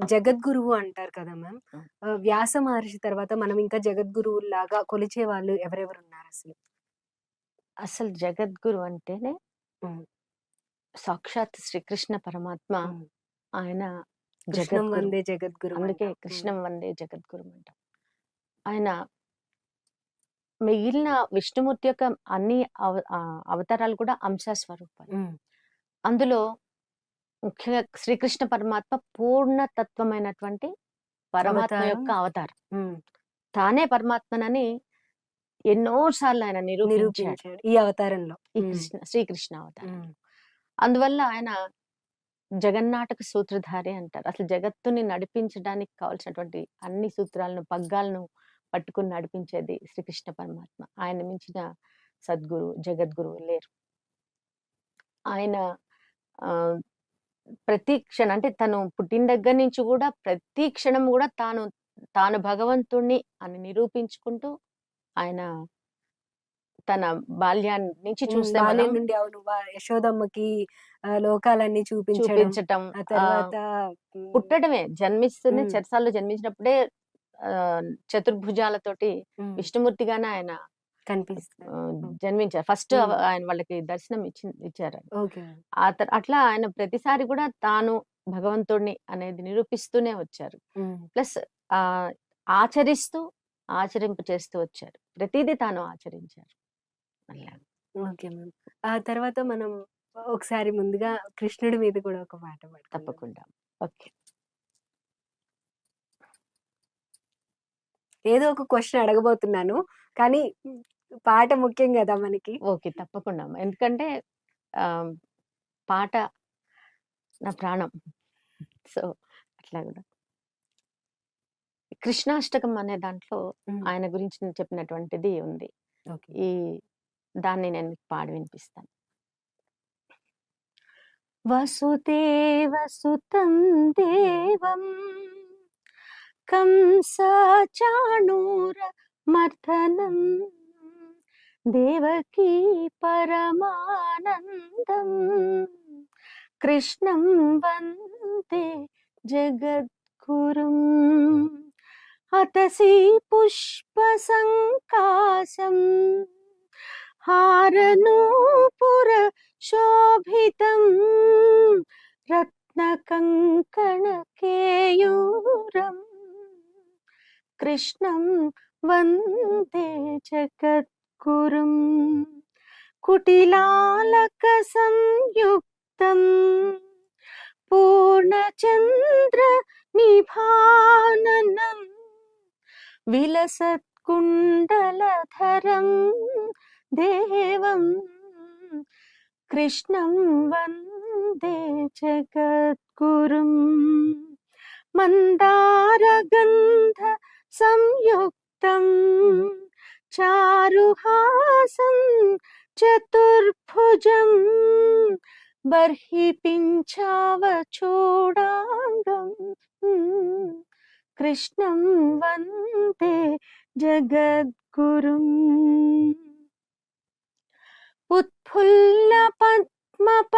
జగద్గురువు అంటారు కదా మ్యామ్. ఆ! వ్యాస మహర్షి తర్వాత మనం ఇంకా జగద్గురువుల్లాగా కొలిచే వాళ్ళు ఎవరెవరున్నారసలు? అసలు జగద్గురు అంటేనే హ్మ్. సాక్షాత్ శ్రీకృష్ణ పరమాత్మ. హ్మ్. ఆయన కృష్ణం జగద్గురు. వందే జగద్గురుం అందుకే అంటాం. హ్మ్. కృష్ణం వందే జగద్గురుం అంటాం. ఆయన మిగిలిన విష్ణుమూర్తి యొక్క అన్ని అవతారాలు కూడా అంశ స్వరూపాలు. హ్మ్. అందులో ముఖ్యంగా శ్రీకృష్ణ పరమాత్మ పూర్ణతత్వమైనటువంటి పరమాత్మ అవతారం. యొక్క అవతారం. హ్మ్. తానే పరమాత్మనని ఎన్నో సార్లు ఆయన నిరూపించాడు. నిరూపించాడు ఈ అవతారంలో. ఈ హ్మ్. శ్రీకృష్ణ హ్మ్. అవతారంలో. అందువల్ల ఆయన జగన్నాటక సూత్రధారి అంటారు. అసలు జగత్తుని నడిపించడానికి కావాల్సినటువంటి అన్ని సూత్రాలను, పగ్గాలను పట్టుకొని నడిపించేది శ్రీకృష్ణ పరమాత్మ. ఆయన మించిన సద్గురు, జగద్గురువు లేరు. ఆయన ఆహ్, ప్రతి క్షణం అంటే తను పుట్టిన దగ్గర నుంచి గూడా ప్రతి క్షణం గూడా తాను భగవంతుడిని అని నిరూపించుకుంటూ ఆయన తన బాల్యాన్ని నుంచి హ్మ్. చూస్తే మనం బాల్యం నుండి అవును. యశోదమ్మకి లోకాలన్నీ చూపించడం. చూపించటం, ఆ ఆహ్, తర్వాత హ్మ్. పుట్టడమే జన్మిస్తూనే హ్మ్. చెరసాలలో జన్మించినప్పుడే చతుర్భుజాలతోటి హ్మ్. విష్ణుమూర్తిగానే ఆయన కనిపిస్తారు. హ్మ్. జన్మించారు. ఫస్ట్ హ్మ్. ఆయన వాళ్ళకి దర్శనం ఇచ్చారు. ఓకే. అట్లా ఆయన ప్రతిసారి కూడా తాను భగవంతుడిని అనేది నిరూపిస్తూనే వచ్చారు. హ్మ్. ప్లస్ ఆహ్, ఆచరిస్తూ, ఆచరింపు చేస్తూ వచ్చారు. ప్రతీదీ తాను ఆచరించారు. అలా. Okay ma'am. ఆ తర్వాత మనం ఒకసారి ముందుగా కృష్ణుడి మీద కూడా ఒక పాట పాడుకుందాం. తప్పకుండా. ఓకే. ఏదో ఒక క్వెషన్ అడగబోతున్నాను. కానీ పాట ముఖ్యం గదా మనకి. ఓకే. తప్పకుండా. ఎందుకంటే ఆహ్, పాట నా ప్రాణం. సో, అట్లా గూడా. కృష్ణాష్టకం అనే దాంట్లో హ్మ్. ఆయన గురించి నేను చెప్పినటువంటిది ఉంది. ఓకే. ఈ దాన్ని నేను మీకు పాడి వినిపిస్తాను. వసుదేవసుతం దేవం కంసచాణూరమర్దనం దేవకీ పరమానందం కృష్ణం వందే జగద్గురుం అతసీ పుష్పసంకాశం హారనూపుర శోభితం రత్నకంకణకేయూరం కృష్ణం వందే జగద్గురుం కుటిలాలక సంయుక్తం పూర్ణచంద్ర నిభాననం విలసత్కుండలధరం దేవం కృష్ణం వందే జగద్గురుం మందారగంధ సంయుక్తం చారుహాసం చతుర్భుజం బర్హి పింఛావచూడాంగం కృష్ణం వందే జగద్గురుం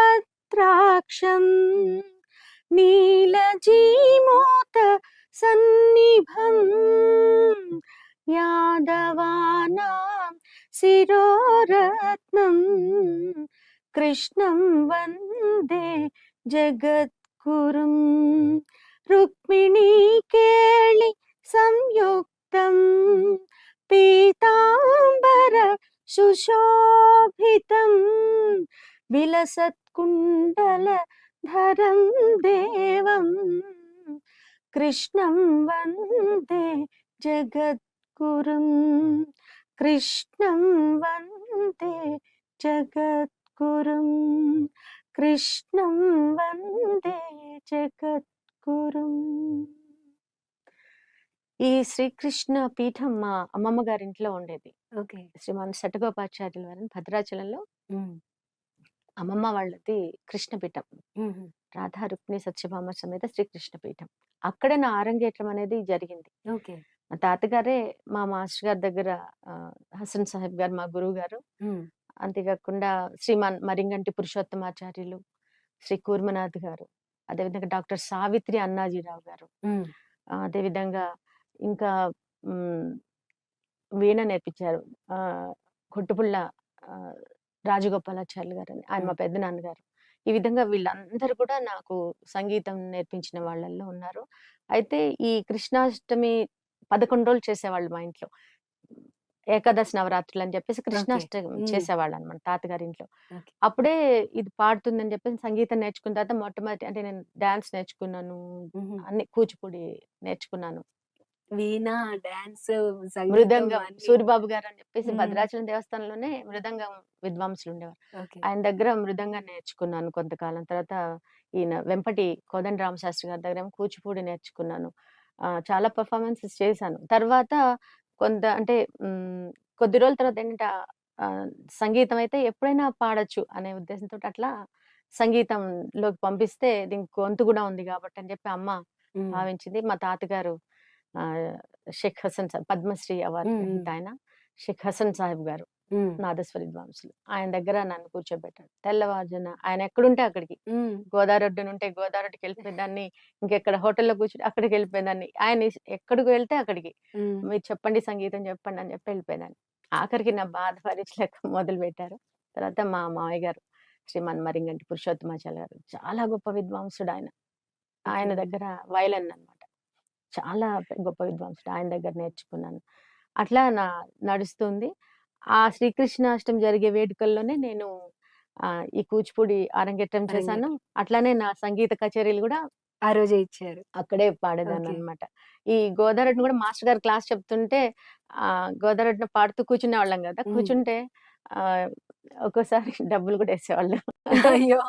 ఉత్ఫుల్లపద్మపత్రాక్షం నీలజీమూత సన్నిభం యాదవానాం శిరోరత్నం కృష్ణం వందే జగద్గురుం రుక్మిణీకేళి సంయుక్తం పీతాంబర సుశోభితం విలసత్కుండలధరం దేవం కృష్ణం వందే జగద్గురుం కృష్ణం వందే జగద్గురుం కృష్ణం వందే జగద్గురుం. ఈ శ్రీకృష్ణ పీఠం మా అమ్మమ్మ గారింట్లో ఉండేది. ఓకే. శ్రీమాన్ శఠగోపాచార్యుల వారని భద్రాచలంలో హ్మ్. అమ్మమ్మ వాళ్ళది కృష్ణపీఠం. హుహు. రాధా రుక్మిణి సత్యభామ సమేత శ్రీకృష్ణ పీఠం. అక్కడే నా ఆరంగేట్రం అనేది జరిగింది. ఓకే. మా తాతగారే మా మాస్టర్ గారి దగ్గర హసన్ సాహెబ్ గారు మా గురువుగారు. హ్మ్. అంతేకాకుండా శ్రీమాన్ మరింగంటి పురుషోత్తమాచార్యులు, శ్రీ కూర్మనాథ్ గారు. అదేవిధంగా డాక్టర్ సావిత్రి అన్నాజీరావు గారు. హ్మ్. అదేవిధంగా ఇంకా హ్మ్, వీణ నేర్పించారు. కొట్టుపుల్ల ఆహ్, రాజగోపాలాచార్యులు గారని. ఆయన హ్మ్. మా పెద్దనాన్నగారు. ఈ విధంగా వీళ్ళందరూ కూడా నాకు సంగీతం నేర్పించిన వాళ్ళల్లో ఉన్నారు. అయితే ఈ కృష్ణాష్టమి 11 రోజులు చేసేవాళ్ళు మా ఇంట్లో. ఏకాదశి నవరాత్రులని చెప్పేసి ఓకే. కృష్ణాష్టమి హ్మ్. చేసేవాళ్ళనమాట తాతగారింట్లో. ఓకే. అప్పుడే ఇది పాడుతుందని చెప్పేసి సంగీతం నేర్చుకున్న తర్వాత మొట్టమొదటి అంటే నేను డాన్స్ నేర్చుకున్నాను. హుహు. అన్ని కూచిపూడి నేర్చుకున్నాను. వీణ, డాన్స్, సంగీతం మృదంగం అన్నీ. సూరిబాబు గారని చెప్పేసి హ్మ్. భద్రాచలం దేవస్థానంలోనే మృదంగం విద్వాంసులుండేవారు. ఓకే. ఆయన దగ్గర మృదంగం నేర్చుకున్నాను కొంతకాలం. తర్వాత ఈయన వెంపటి కోదండ రామశాస్త్రి గారి దగ్గరేమో కూచిపూడి నేర్చుకున్నాను. చాలా పెర్ఫార్మన్సెస్ చేశాను. తర్వాత కొంత అంటే కొద్ది రోజుల తర్వాత ఏంటంటే ఆహ్, సంగీతం అయితే ఎప్పుడైనా పాడొచ్చు అనే ఉద్దేశంతోటి అట్లా సంగీతంలోకి పంపిస్తే దీనికి గొంతు గూడా ఉంది గాబట్టి అని చెప్పి అమ్మ హ్మ్. భావించింది. మా తాతగారు ఆహ్, షేక్ హసన్ సాబ్ పద్మశ్రీ అవార్డ్ హ్మ్. గ్రహీత హ్మ్. ఆయన. షేక్ హసన్ సాహిబ్ గారు. హ్మ్. నాదస్వర విద్వాంసులు. ఆయన దగ్గర నన్ను కూర్చోబెట్టాడు. తెల్లవారుజామున ఆయన ఎక్కడుంటే అక్కడికి. హ్మ్. గోదావరి ఒడ్డునుంటే గోదావరికెళ్ళిపోయేదాన్ని. ఇంకెక్కడ హోటల్‌లో కూర్చుంటే అక్కడికెళ్ళిపోయేదాన్ని. ఆయన ఎక్కడికి వెళ్తే అక్కడికి. హ్మ్. మీరు చెప్పండి సంగీతం చెప్పండి అని చెప్పి ఎళ్ళిపోయేదాన్ని. ఆఖరికి నా బాధ భరించలేక మొదలుపెట్టారు. తర్వాత మా మామయ్య గారు శ్రీమాన్ మరింగంటి పురుషోత్తమాచార్య గారు. చాలా గొప్ప విద్వాంసుడాయన. ఆయన ఓకే. దగ్గర వయలిన్ అన్నమాట. చాలా గొప్ప విద్వాంసుడు. ఆయన దగ్గర నేర్చుకున్నాను. అట్లా నడుస్తుంది. ఆ శ్రీకృష్ణాష్టమి జరిగే వేడుకల్లోనే నేను ఈ కూచిపూడి అరంగేట్రం చేశాను. అరంగేట్రం. అట్లానే నా సంగీత కచేరీలు గూడా ఆ రోజే ఇచ్చారు. అక్కడే ఓకే. పాడేదాన్ననమాట. ఈ గోదావరిని గూడా మాస్టర్ గారు క్లాస్ చెప్తుంటే గోదావరిన పాడుతూ కూర్చునేవాళ్ళం గదా! హ్మ్. కూర్చుంటే ఆహ్, ఒక్కోసారి డబ్బులు గూడా యేసేవాళ్ళు. అంటే అయ్యో!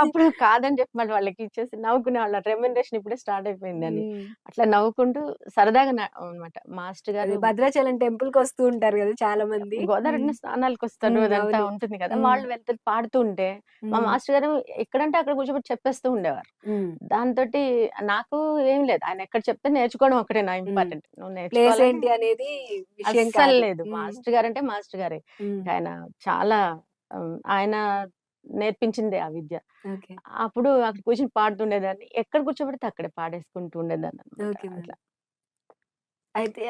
అప్పుడు కాదని చెప్పి మళ్ళీ వాళ్ళకిచ్చేసి నవ్వుకునేవాళ్ళం. రెమ్యునరేషన్ ఇప్పుడే స్టార్ట్ అయిపోయిందని. హ్మ్. అట్లా నవ్వుకుంటూ సరదాగా అన్నమాట. మాస్టర్ అదే గారు భద్రాచలం టెంపుల్‌కొస్తూ ఉంటారు గదా! చాలా మంది. హ్మ్. గోదావరిలో స్నానాలకొస్తారు. హ్మ్. అదంతా అవును. ఉంటుంది కదా! హ్మ్. వాళ్ళు వెళ్తూ పాడుతూ ఉంటే, మా హ్మ్. మాస్టర్ గారు ఎక్కడంటే అక్కడ కూర్చోబెట్టి చెప్పేస్తూ ఉండేవారు. హ్మ్. దాంతోటి నాకు ఏం లేదు. ఆయన ఎక్కడ చెప్తే నేర్చుకోవడం ఒక్కటే నా హ్మ్. ఇంపార్టెంట్. నువ్వు ప్లేస్ నేర్చుకోవాలంటే ఏంటి అనేది విషయం అస్సలు కాదు. లేదు. హ్మ్. మాస్టర్ గారంటే మాస్టర్ గారే. హ్మ్. ఆయన చాలా ఆయన నేర్పించిందే ఆ విద్య. ఓకే. అప్పుడు అక్కడ కూర్చొని పాడుతుండేదాన్ని. ఎక్కడ కూర్చోబెడితే అక్కడే పాడేసుకుంటూ ఉండేదాన్ననమాట. Okay ma'am. అట్లా. అయితే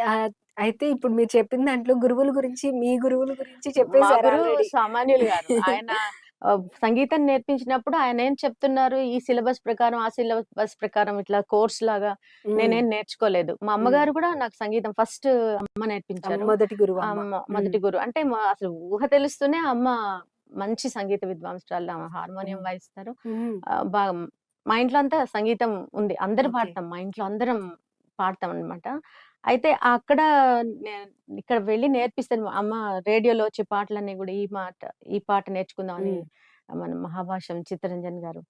అయితే ఇప్పుడు మీరు చెప్పిన దాంట్లో గురువుల గురించి, మీ గురువుల గురించి మా చెప్పేసారు గురువు ఆల్రెడీ. సామాన్యులు గారు. ఆయన సంగీతం నేర్పించినప్పుడు ఆయనేం చెప్తున్నారు, ఈ సిలబస్ ప్రకారం, ఆ సిలబస్ ప్రకారం ఇట్లా కోర్స్‌లాగా హ్మ్. నేనేం నేర్చుకోలేదు. మా హ్మ్. అమ్మగారు కూడా నాకు సంగీతం ఫస్ట్ అమ్మ నేర్పించారు. మొదటి గురువు అమ్మ. హ్మ్. మొదటి గురువు. అంటే అసలు ఊహ తెలుస్తూనే అమ్మ మంచి సంగీత విద్వాంసురాలు. ఆమె హార్మోనియం హ్మ్. వాయిస్తారు. హ్మ్. బాగా మా ఇంట్లో అంతా సంగీతం ఉంది. అందరూ ఓకే. పాడతాం. మా ఇంట్లో అందరం పాడతామనమాట. అయితే అక్కడ నే ఇక్కడ వెళ్లి నేర్పిస్తారు. అమ్మ రేడియోలో వచ్చే పాటలన్నీ గూడా ఈ పాట నేర్చుకుందాం అని హ్మ్. మన మహాభాష్యం చిత్తరంజన్ గారు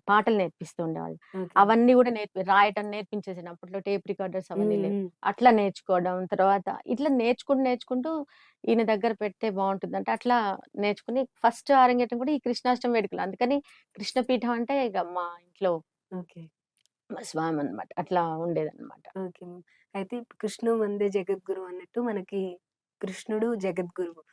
పాటలు నేర్పిస్తూ ఉండేవాళ్ళు. ఓకే. అవన్నీ గూడా రాయటం నేర్పించేసాను. అప్పట్లో టేప్ రికార్డర్స్ అవన్నీ హ్మ్. లేవు. హ్మ్. అట్లా నేర్చుకోవడం. తర్వాత ఇట్లా నేర్చుకుంటూ ఈయన దగ్గర పెడితే బావుంటుందంటే అట్లా నేర్చుకుని ఫస్ట్ అరంగేట్రం కూడా ఈ కృష్ణాష్టమి వేడుకలు. అందుకని కృష్ణపీఠం అంటే ఇగ మా ఇంట్లో ఓకే. మా స్వామనమాట. అట్లా ఉండేదనమాట. ఓకే. అయితే కృష్ణో వందే జగద్గురు అన్నట్టు మనకి కృష్ణుడు జగద్గురువు.